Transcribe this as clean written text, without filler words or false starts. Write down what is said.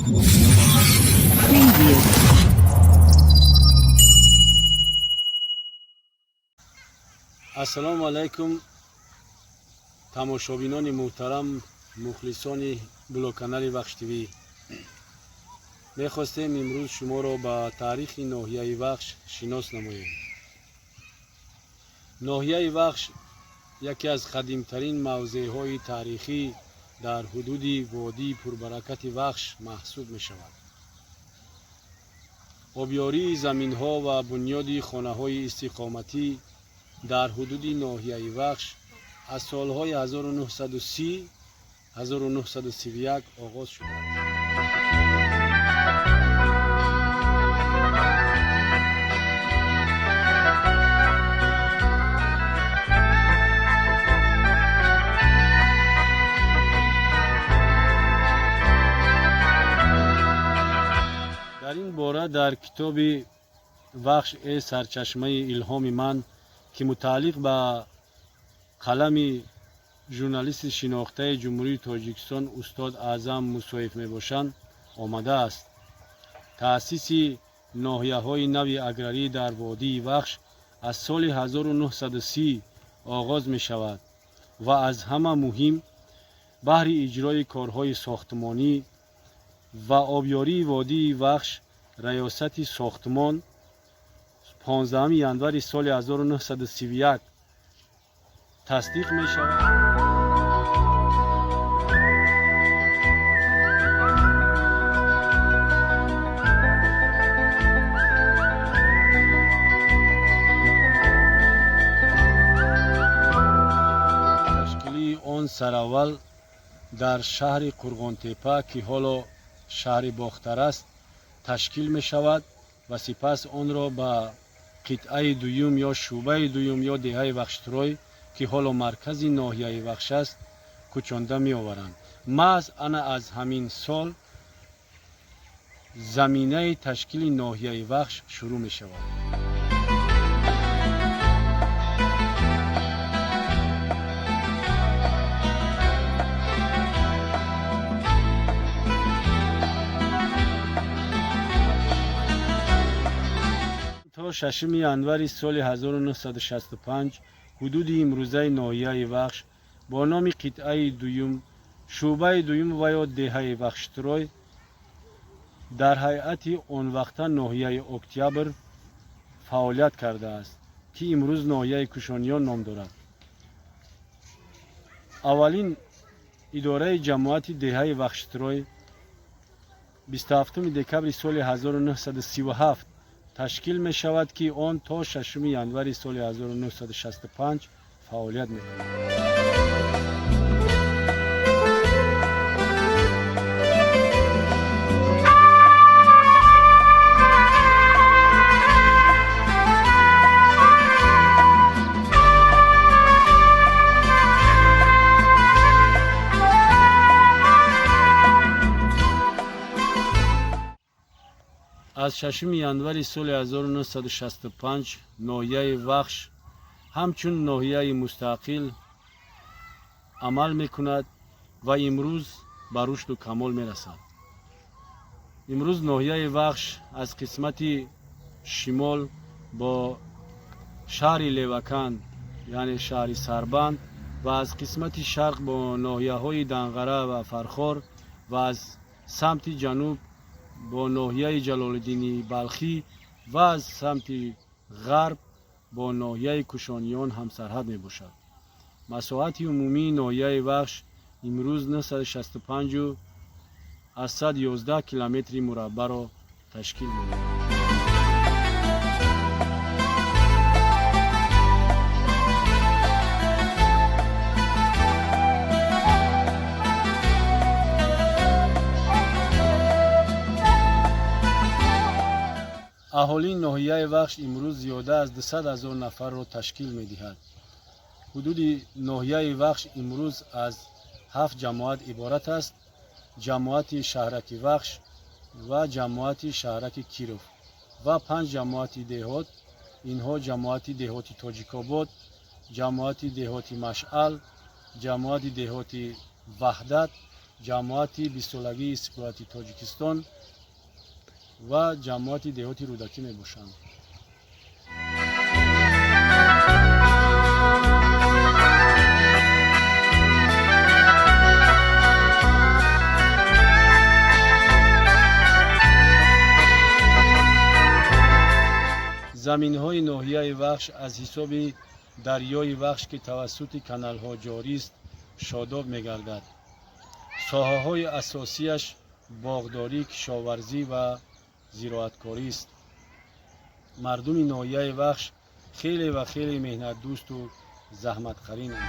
Preview. السلام علیکم تماشابینان محترم، مخلصان بلوکانال وخش تیوی. میخواستیم امروز شما را با تاریخ ناحیه وخش شناس نماییم. ناحیه وخش یکی از قدیمترین موضع‌های تاریخی در حدود وادی پربرکت وخش محسوب می شود. آبیاری زمین‌ها و بنیاد خانه‌های استقامتی در حدود ناحیه وخش از سالهای 1930 1931 آغاز شده است. در این باره در کتاب وخش ای سرچشمه الهام من که متعلق به قلم ژورنالیست شناخته جمهوری تاجیکستان استاد اعظم موسویف می باشند آمده است. تأسیس ناحیه‌های نو اگراری در وادی وخش از سال 1930 آغاز می شود و از همه مهم بهر اجرای کارهای ساختمانی و آبیاری وادی وخش ریاست ساختمان 15 ینور سال 1931 تصدیق می شود. تشکیل آن سراول در شهر قرغانتپه که حالا شهر باختر است تشکیل می شود و سپس آن را به قطعه دویم یا شعبه دویم یا دهه وخشتروی که حالا مرکز ناحیه وخش است کوچانده می آورند. محض انا از همین سال زمینه تشکیل ناحیه وخش شروع می شود. تا 6 ینور سال 1965 حدود امروزه ناحیه وخش با نام قطعه دویم، شعبه دویم و یا دهه وخشتروی در هیئت آن وقت ناحیه اکتبر فعالیت کرده است که امروز ناحیه کوشانیان نام دارد. اولین اداره جماعت دهه وخشتروی 27 دکبر سال 1937 تشکیل می شود که آن تا 6 ینور سال 1965 فعالیت می کند. از 6 ینور سال 1965 ناحیه وخش همچون ناحیه مستقل عمل می کند و امروز به رشد و کمال می رسد. امروز ناحیه وخش از قسمت شمال با شهر لیوکان یعنی شهر سربند و از قسمت شرق با ناحیه های دنغره و فرخار و از سمت جنوب با ناحیه جلال‌الدین بلخی و از سمت غرب با ناحیه کوشانیان هم سرحد می باشد. مساحت عمومی ناحیه وخش امروز 965 و از 111 کیلومتر مربع را تشکیل می دهد. اهالی ناحیه وخش امروز زیاده از 200,000 نفر را تشکیل می دهد. حدود ناحیه وخش امروز از 7 جماعت عبارت است: جماعت شهرک وخش و جماعت شهرک کیروف و 5 جماعت دهات. اینها جماعت دهات تاجیک‌آباد، جماعت دهات مشعل، جماعت دهات وحدت ҷамоати бистсолагии Истиқлолияти Тоҷикистон ва ҷамоати деҳоти рӯдакӣ мебошанд. заминҳои ноҳияи Вахш аз ҳисоби дарёи Вахш ки тавассути каналҳо ҷорист шодоб мегардад. соҳаҳои асосияш боғдорӣ, кишоварзӣ ва зироаткорист. мардуми ноҳияи Вахш хеле ва хеле меҳнатдӯсту заҳматқаринанд.